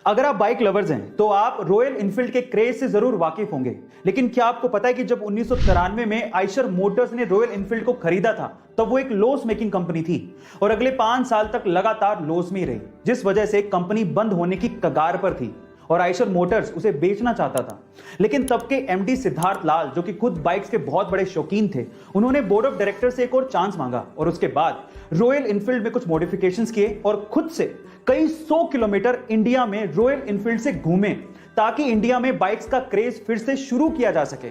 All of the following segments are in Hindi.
अगर आप बाइक लवर्स हैं तो आप रॉयल इनफील्ड के क्रेज से जरूर वाकिफ होंगे, लेकिन क्या आपको पता है कि जब 1993 में आइशर मोटर्स ने रॉयल इनफील्ड को खरीदा था तब वो एक लॉस मेकिंग कंपनी थी और अगले 5 साल तक लगातार लॉस में ही रही, जिस वजह से कंपनी बंद होने की कगार पर थी और आइशर मोटर्स उसे बेचना चाहता था। लेकिन तब के एमडी सिद्धार्थ लाल, जो कि खुद बाइक्स के बहुत बड़े शौकीन थे, उन्होंने बोर्ड ऑफ डायरेक्टर से एक और चांस मांगा और उसके बाद रॉयल इनफील्ड में कुछ मॉडिफिकेशंस किए और खुद से कई 100 किलोमीटर इंडिया में रॉयल इनफील्ड से घूमे ताकि इंडिया में बाइक्स का क्रेज फिर से शुरू किया जा सके।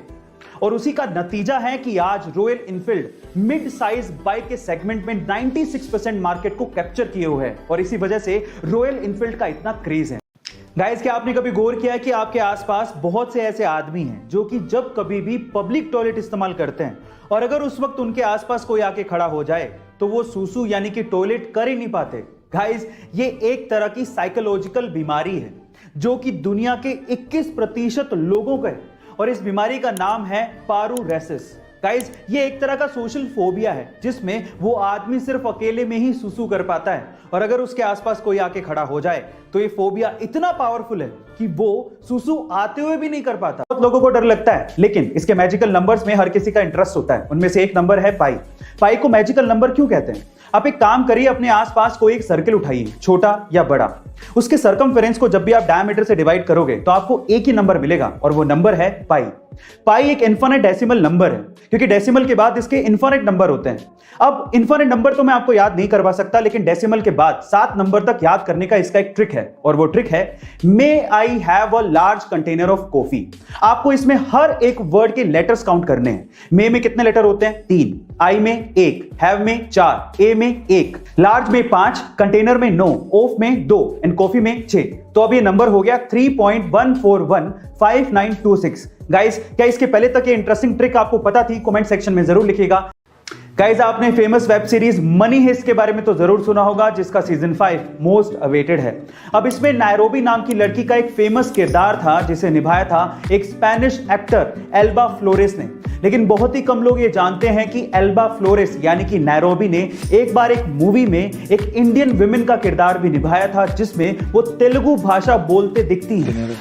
और उसी का नतीजा है कि आज royal Enfield mid size bike के सेगमेंट में 96% मार्केट को कैप्चर किए हुए है और इसी वजह से रॉयल इनफील्ड का इतना क्रेज है। गाइस, क्या आपने कभी गौर किया है कि आपके आसपास बहुत से ऐसे आदमी हैं जो कि जब कभी भी पब्लिक टॉयलेट इस्तेमाल करते हैं और अगर उस वक्त उनके आसपास कोई आके खड़ा हो जाए तो वो सूसू यानी कि टॉयलेट कर ही नहीं पाते। गाइस, ये एक तरह की साइकोलॉजिकल बीमारी है जो कि दुनिया के 21% लोगों का है और इस बीमारी का नाम है पारूरेसिस। गाइस, ये एक तरह का सोशल फोबिया है जिसमें वो आदमी सिर्फ अकेले में ही सुसु कर पाता है और अगर उसके आसपास कोई आके खड़ा हो जाए तो ये फोबिया इतना पावरफुल है कि वो सुसु आते हुए भी नहीं कर पाता। बहुत लोगों को डर लगता है, लेकिन इसके मैजिकल नंबर्स में हर किसी का इंटरेस्ट होता है। उनमें से एक नंबर है पाई। पाई को मैजिकल नंबर क्यों कहते हैं? आप एक काम करिए, अपने आसपास कोई एक सर्कल उठाइए, छोटा या बड़ा। उसके सरकमफेरेंस को जब भी आप डायमीटर से डिवाइड करोगे तो आपको एक ही नंबर मिलेगा और वो नंबर है पाई। पाई एक इनफिनिट डेसिमल नंबर है क्योंकि डेसिमल के बाद इसके इनफिनिट नंबर होते हैं। अब इनफिनिट नंबर तो मैं आपको याद नहीं करवा सकता, लेकिन डेसिमल के बाद 7 नंबर तक याद करने का इसका एक ट्रिक है और वो ट्रिक है may I have a large container of coffee. आपको इसमें हर एक वर्ड के लेटर्स काउंट करने हैं। मे में कितने लेटर होते हैं? 3, आई में 1, हैव में 4, ए में 1, लार्ज में 5, कंटेनर में 9, ऑफ में 2 एंड कॉफी में 6। तो अब ये नंबर हो गया 3.1415926। गाइस, क्या इसके पहले तक ये इंटरेस्टिंग ट्रिक आपको पता थी? कमेंट सेक्शन में जरूर लिखिएगा। गाइस, आपने famous web series money heist के बारे में तो जरूर सुना होगा, जिसका सीजन 5 मोस्ट अवेटेड है। अब इसमें नायरोबी नाम की लड़की का एक फेमस किरदार था जिसे निभाया था एक स्पेनिश एक्टर एल्बा फ्लोरेस ने। लेकिन बहुत ही कम लोग ये जानते हैं कि एल्बा फ्लोरेस यानी कि नायरोबी ने एक बार एक मूवी में एक इंडियन विमेन का किरदार भी निभाया था जिसमें वो तेलुगु भाषा बोलते दिखती हैं।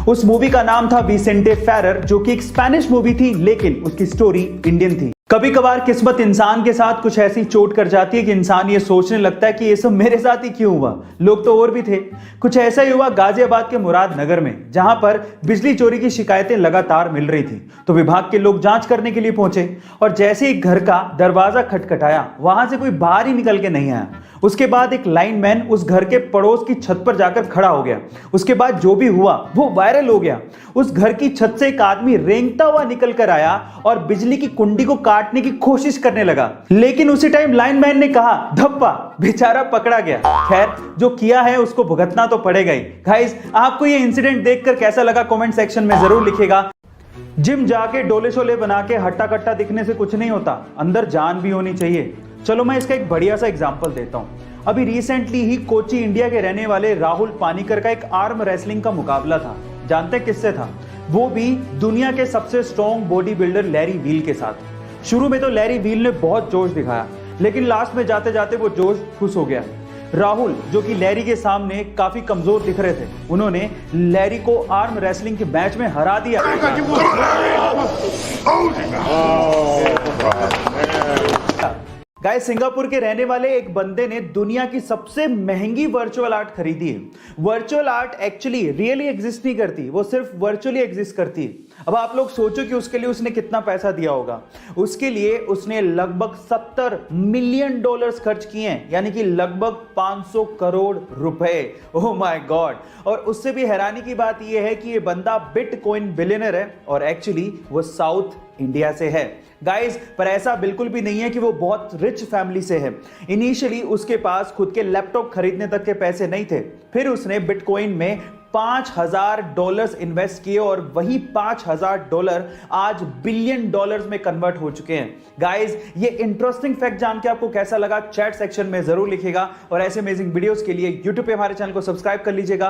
उस मूवी का नाम था विसेंटे फेरर, जो कि एक स्पेनिश मूवी थी लेकिन उसकी स्टोरी इंडियन थी। कभी कभार किस्मत इंसान के साथ कुछ ऐसी चोट कर जाती है कि इंसान ये सोचने लगता है कि ये सब मेरे साथ ही क्यों हुआ, लोग तो और भी थे। कुछ ऐसा ही हुआ गाजियाबाद के मुराद नगर में, जहां पर बिजली चोरी की शिकायतें लगातार मिल रही थी। तो विभाग के लोग जांच करने के लिए पहुंचे और जैसे ही घर का दरवाजा खटखटाया वहां से कोई बाहर ही निकल के नहीं आया। उसके बाद एक लाइनमैन उस घर के पड़ोस की छत पर जाकर खड़ा हो गया। उसके बाद जो भी हुआ वो वायरल हो गया। उस घर की छत से एक आदमी रेंगता हुआ निकल कर आया और बिजली की कुंडी को काटने की कोशिश करने लगा, लेकिन उसी टाइम लाइनमैन ने कहा धप्पा, बेचारा पकड़ा गया। खैर, जो किया है उसको भुगतना तो पड़ेगा ही। गाइस, आपको ये इंसिडेंट देखकर कैसा लगा कमेंट सेक्शन में जरूर लिखिएगा। जिम जाके डोले शोले बना के हट्टा कट्टा दिखने से कुछ नहीं होता, अंदर जान भी होनी चाहिए। चलो मैं इसका एक बढ़िया सा एग्जांपल देता हूं। अभी रिसेंटली ही कोची इंडिया के रहने वाले राहुल पानीकर का एक आर्म रेसलिंग का मुकाबला था। जानते हैं किससे था? वो भी दुनिया के सबसे strong body builder Larry Wheel के साथ। शुरू में तो लैरी वील ने बहुत जोश दिखाया, लेकिन लास्ट में जाते जाते वो जोश खुश हो गया। राहुल, जो कि लैरी के सामने काफी कमजोर दिख रहे थे, उन्होंने लैरी को आर्म रेसलिंग के मैच में हरा दिया। गाइस, सिंगापुर के रहने वाले एक बंदे ने दुनिया की सबसे महंगी वर्चुअल आर्ट खरीदी है। Virtual art actually really exist नहीं करती, वो सिर्फ वर्चुअली एग्जिस्ट करती है। अब आप लोग सोचो कि उसके लिए उसने कितना पैसा दिया होगा। उसके लिए उसने लगभग $70 मिलियन खर्च किए हैं, यानी कि लगभग 500 करोड़ रुपए। Oh my God. और उससे भी हैरानी की बात यह है कि ये बंदा बिटकॉइन बिलियनर है और एक्चुअली वो साउथ इंडिया से है। गाइस, पर ऐसा बिल्कुल भी नहीं है कि वो बहुत रिच फैमिली से है। इनिशियली उसके पास खुद के लैपटॉप खरीदने तक के पैसे नहीं थे, फिर उसने बिटकॉइन में $5000 इन्वेस्ट किए और वही $5000 आज $बिलियन में कन्वर्ट हो चुके हैं। गाइस, ये इंटरेस्टिंग फैक्ट जान के आपको कैसा लगा चैट सेक्शन में जरूर लिखिएगा और ऐसे अमेजिंग वीडियोस के लिए यूट्यूब पे हमारे चैनल को सब्सक्राइब कर लीजिएगा।